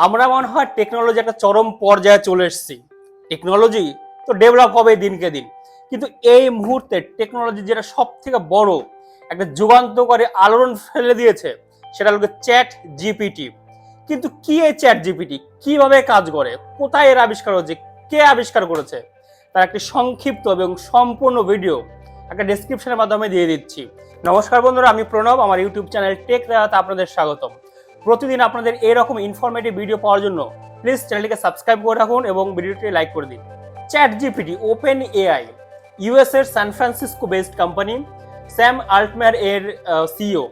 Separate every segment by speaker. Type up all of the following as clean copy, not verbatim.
Speaker 1: আমরা মনে হয় টেকনোলজি একটা চরম পর্যায়ে চলে এসেছি। টেকনোলজি তো ডেভেলপ হবে দিনকে দিন, কিন্তু এই মুহূর্তে টেকনোলজি যেটা সব থেকে বড় একটা যুগান্তকারী আলোড়ন ফেলে দিয়েছে সেটা হলো চ্যাট জিপিটি। কিন্তু কি এই চ্যাট জিপিটি, কিভাবে কাজ করে, কোথায় এর আবিষ্কার হচ্ছে, কে আবিষ্কার করেছে, তার একটি সংক্ষিপ্ত এবং সম্পূর্ণ ভিডিও একটা ডেসক্রিপশনের মাধ্যমে দিয়ে দিচ্ছি। নমস্কার বন্ধুরা, আমি প্রণব, আমার ইউটিউব চ্যানেল টেক রাহাতে আপনাদের স্বাগতম। প্রতিদিন আপনাদের এরকম ইনফরমেটিভ ভিডিও পাওয়ার জন্য প্লিজ চ্যানেলটিকে সাবস্ক্রাইব করে রাখুন এবং ভিডিওটি লাইক করে দিন। Chat GPT open AI, US এর San Francisco based company, Sam Altman এর সিইও।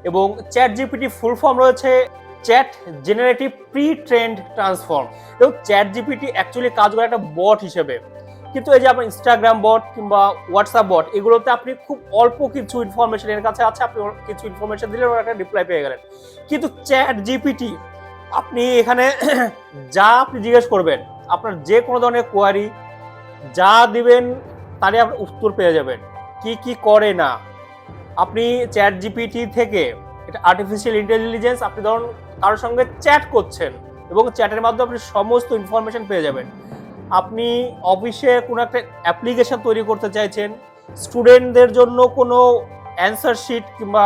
Speaker 1: এবং চ্যাট জিপিটি ফুল ফর্ম রয়েছে chat generative pre trained transform. এবং চ্যাট জিপিটি অ্যাকচুয়ালি কাজ করে একটা বট হিসেবে, কিন্তু এই যে আপনার ইনস্টাগ্রাম বট কিংবা হোয়াটসঅ্যাপ বট, এগুলোতে আপনি খুব অল্প কিছু ইনফরমেশন এর কাছে আছে, আপনি কিছু ইনফরমেশন দিলে ওরা একটা রিপ্লাই পেয়ে গেলেন। কিন্তু চ্যাট জিপিটি আপনি এখানে যা আপনি জিজ্ঞেস করবেন, আপনার যে কোনো ধরনের কোয়ারি যা দিবেন তারই আপনি উত্তর পেয়ে যাবেন। কি কি করে না, আপনি চ্যাট জিপিটি থেকে এটা আর্টিফিশিয়াল ইন্টেলিজেন্স, আপনি ধরুন কারোর সঙ্গে চ্যাট করছেন এবং চ্যাটের মাধ্যমে আপনি সমস্ত ইনফরমেশন পেয়ে যাবেন। আপনি অফিসে কোনো একটা অ্যাপ্লিকেশন তৈরি করতে চাইছেন, স্টুডেন্টদের জন্য কোনো অ্যান্সার শিট কিংবা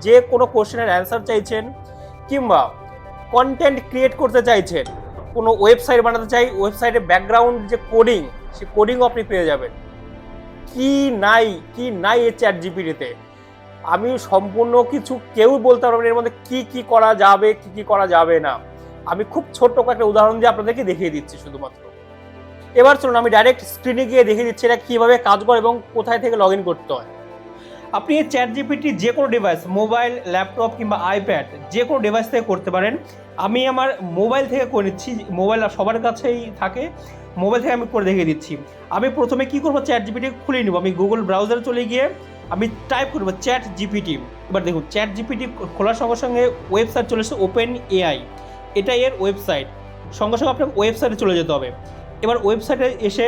Speaker 1: যে কোনো কোশ্চেনের অ্যান্সার চাইছেন, কিংবা কন্টেন্ট ক্রিয়েট করতে চাইছেন, কোনো ওয়েবসাইট বানাতে চাই, ওয়েবসাইটের ব্যাকগ্রাউন্ড যে কোডিং, সেই কোডিংও আপনি পেয়ে যাবেন। কি নাই এই চ্যাট জিপিটিতে, আমি সম্পূর্ণ কিছু কেউ বলতে পারবেন এর মধ্যে কি কি করা যাবে, কি কি করা যাবে না। আমি খুব ছোট্ট একটা উদাহরণ দিয়ে আপনাদেরকে দেখিয়ে দিচ্ছি শুধুমাত্র। এবার চলুন আমি ডাইরেক্ট স্ক্রিনে গিয়ে দেখিয়ে দিচ্ছি এটা কিভাবে কাজ করে এবং কোথায় থেকে লগ ইন করতে হয়। আপনি এই চ্যাট জিপিটি যে কোনো ডিভাইস, মোবাইল, ল্যাপটপ কিংবা আইপ্যাড, যে কোনো ডিভাইস থেকে করতে পারেন। আমি আমার মোবাইল থেকে করে নিচ্ছি, মোবাইল সবার কাছেই থাকে, মোবাইল থেকে আমি করে দেখিয়ে দিচ্ছি। আমি প্রথমে কি করবো, চ্যাট জিপিটি খুলে নিব। আমি গুগল ব্রাউজারে চলে গিয়ে আমি টাইপ করবো চ্যাট জিপিটি। এবার দেখুন চ্যাট জিপিটি খোলার সঙ্গে সঙ্গে ওয়েবসাইট চলে এসেছে ওপেন এআই, এটাই এর ওয়েবসাইট। সঙ্গে সঙ্গে আপনাকে ওয়েবসাইটে চলে যেতে হবে। এবার ওয়েবসাইটে এসে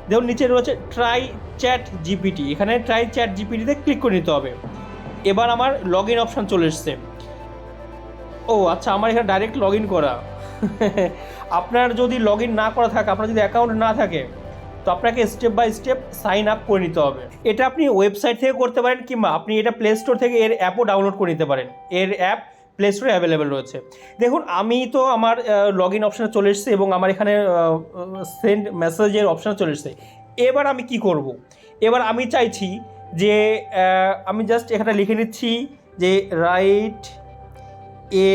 Speaker 1: দেখুন নিচে রয়েছে ট্রাই চ্যাট জিপিটি, এখানে ট্রাই চ্যাট জিপিটিতে ক্লিক করে নিতে হবে। এবার আমার লগ ইন অপশান চলে এসছে। ও আচ্ছা, আমার এখানে ডাইরেক্ট লগ ইন করা। আপনার যদি লগ ইন না করা থাকে, আপনার যদি অ্যাকাউন্ট না থাকে, তো আপনাকে step by step sign up করে নিতে হবে। এটা আপনি ওয়েবসাইট থেকে করতে পারেন, কিংবা আপনি এটা প্লে স্টোর থেকে এর অ্যাপও ডাউনলোড করে নিতে পারেন। এর অ্যাপ প্লে স্টোরে অ্যাভেলেবেল রয়েছে। দেখুন আমি তো আমার লগ ইন অপশানে চলে এসেছে এবং আমার এখানে সেন্ড মেসেজের অপশানে চলে এসেছে। এবার আমি কি করব, এবার আমি চাইছি যে আমি জাস্ট এখানে লিখে নিচ্ছি যে write a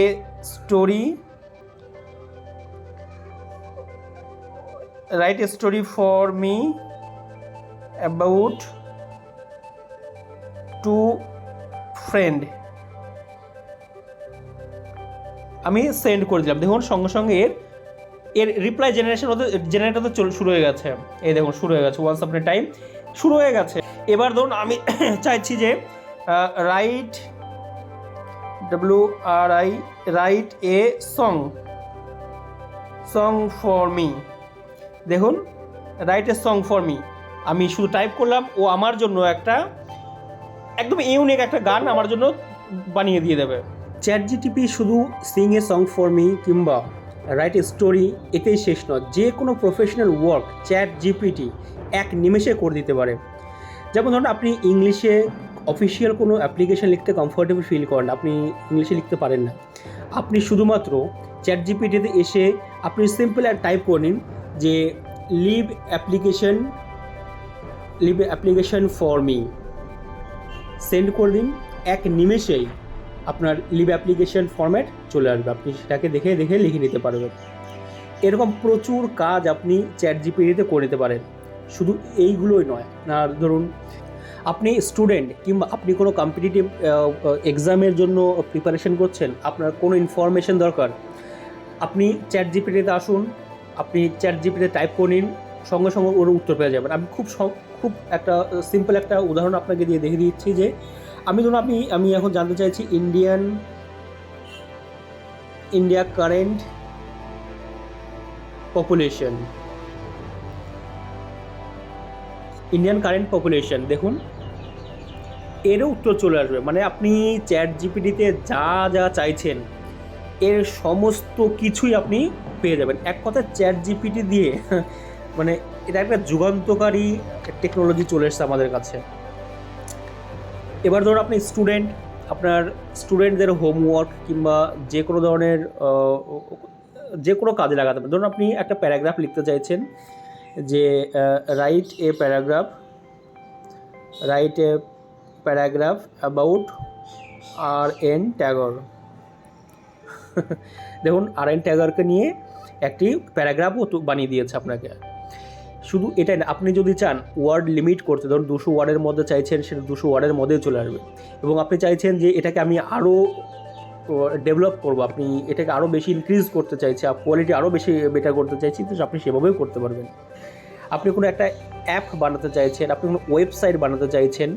Speaker 1: story for me about two friend. আমি সেন্ড করে দিলাম। দেখুন সঙ্গে সঙ্গে এর রিপ্লাই জেনারেটর তো শুরু হয়ে গেছে। এই দেখুন শুরু হয়ে গেছে, ওয়ান্স আপন এ টাইম শুরু হয়ে গেছে। এবার ধরুন আমি চাইছি যে write write a song for me. দেখুন write a song for me, আমি শুধু টাইপ করলাম, ও আমার জন্য একটা একদম ইউনিক একটা গান আমার জন্য বানিয়ে দিয়ে দেবে। চ্যাট জিপিটি শুধু সিং এ সং ফর মি কিংবা রাইট এ স্টোরি এতেই শেষ নয়, যে কোনো প্রফেশনাল ওয়ার্ক চ্যাট জিপিটি এক নিমেষে করে দিতে পারে। যেমন ধরুন আপনি ইংলিশে অফিসিয়াল কোনো অ্যাপ্লিকেশন লিখতে কমফোর্টেবল ফিল করেন, আপনি ইংলিশে লিখতে পারেন না, আপনি শুধুমাত্র চ্যাট জিপিটিতে এসে আপনি সিম্পল আর টাইপ করে নিন যে leave application for me, send করে দিন। এক নিমেষেই আপনার লিভ অ্যাপ্লিকেশন ফরম্যাট চলে আসবে, আপনি সেটাকে দেখে লিখে নিতে পারবেন। এরকম প্রচুর কাজ আপনি চ্যাট জিপিটিতে করে নিতে পারেন। শুধু এইগুলোই নয়, আর ধরুন আপনি স্টুডেন্ট কিংবা আপনি কোনো কম্পিটিটিভ এক্সামের জন্য প্রিপারেশন করছেন, আপনার কোনো ইনফরমেশন দরকার, আপনি চ্যাট জিপিটিতে আসুন, আপনি চ্যাট জিপিটিতে টাইপ করে নিন, সঙ্গে সঙ্গে ওর উত্তর পেয়ে যাবেন। আমি খুব একটা সিম্পল একটা উদাহরণ আপনাকে দিয়ে দেখিয়ে দিচ্ছি যে আমি এখন জানতে চাইছি ইন্ডিয়া কারেন্ট পপুলেশন। দেখুন এরও উত্তর চলে আসবে। মানে আপনি চ্যাট জিপিটিতে যা চাইছেন এর সমস্ত কিছুই আপনি পেয়ে যাবেন এক কথায় চ্যাট জিপিটি দিয়ে। মানে এটা একটা যুগান্তকারী টেকনোলজি চলে এসেছে আমাদের কাছে। এবার ধরুন আপনি স্টুডেন্ট, আপনার স্টুডেন্টদের হোমওয়ার্ক কিংবা যে কোনো ধরনের যে কোনো কাজে লাগাতে পারেন। ধরুন আপনি একটা প্যারাগ্রাফ লিখতে চাইছেন যে write a paragraph about R N Tagore. দেখুন আর এন ট্যাগরকে নিয়ে একটি প্যারাগ্রাফও বানিয়ে দিয়েছে আপনাকে। শুধু এটাই না, আপনি যদি চান ওয়ার্ড লিমিট করতে, ধরুন 200 ওয়ার্ডের মধ্যে চাইছেন, সেটা 200 ওয়ার্ডের মধ্যেই চলে আসবে। এবং আপনি চাইছেন যে এটাকে আমি আরও ডেভেলপ করব, আপনি এটাকে আরও বেশি ইনক্রিজ করতে চাইছি, কোয়ালিটি আরও বেশি বেটার করতে চাইছি, তো আপনি সেভাবেও করতে পারবেন। আপনি কোনো একটা অ্যাপ বানাতে চাইছেন, আপনি কোনো ওয়েবসাইট বানাতে চাইছেন,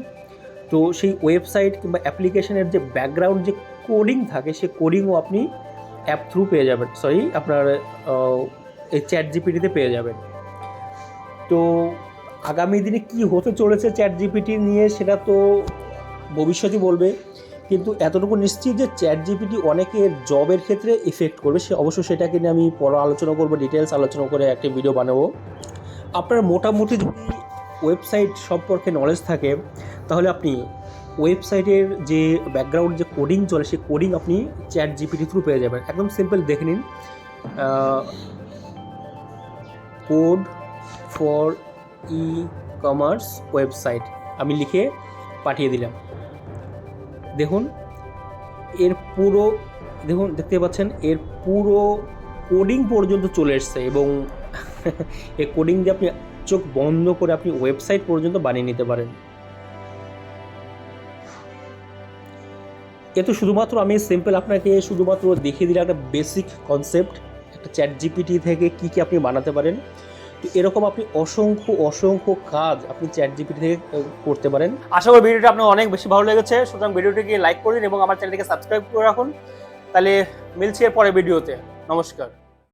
Speaker 1: তো সেই ওয়েবসাইট কিংবা অ্যাপ্লিকেশনের যে ব্যাকগ্রাউন্ড যে কোডিং থাকে, সেই কোডিংও আপনি অ্যাপ থ্রু পেয়ে যাবেন, আপনার এই চ্যাট জিপিটিতে পেয়ে যাবেন। তো আগামী দিনে কি হতে চলেছে চ্যাট জিপিটি নিয়ে সেটা তো ভবিষ্যতই বলবে, কিন্তু এতটুকু নিশ্চিত যে চ্যাট জিপিটি অনেকের জবের ক্ষেত্রে ইফেক্ট করবে, অবশ্যই সেটাকে নিয়ে আমি পরে আলোচনা করবো, ডিটেলস আলোচনা করে একটা ভিডিও বানাবো। আপনার মোটামুটি যদি ওয়েবসাইট সম্পর্কে নলেজ থাকে, তাহলে আপনি ওয়েবসাইটের যে ব্যাকগ্রাউন্ড যে কোডিং চলে, সেই কোডিং আপনি চ্যাট জিপিটি থ্রু পেয়ে যাবেন। একদম সিম্পল, দেখে নিন, code for e commerce website আমি লিখে পাঠিয়ে দিলাম। দেখুন দেখতে পাচ্ছেন এর পুরো কোডিং পর্যন্ত চলে এসছে, এবং এই কোডিং দিয়ে আপনি চোখ বন্ধ করে আপনি ওয়েবসাইট পর্যন্ত বানিয়ে নিতে পারেন। এ তো শুধুমাত্র আমি সিম্পল আপনাকে শুধুমাত্র দেখিয়ে দিলাম একটা বেসিক কনসেপ্ট, একটা চ্যাট জিপিটি থেকে কী কী আপনি বানাতে পারেন। তো এরকম আপনি অসংখ্য কাজ আপনি চ্যাট জিপিটি থেকে করতে পারেন। আশা করি ভিডিওটা আপনার অনেক বেশি ভালো লেগেছে, সুতরাং ভিডিওটিকে লাইক করুন এবং আমার চ্যানেলটিকে সাবস্ক্রাইব করে রাখুন। তাহলে মিলছি এর পরের ভিডিওতে। নমস্কার।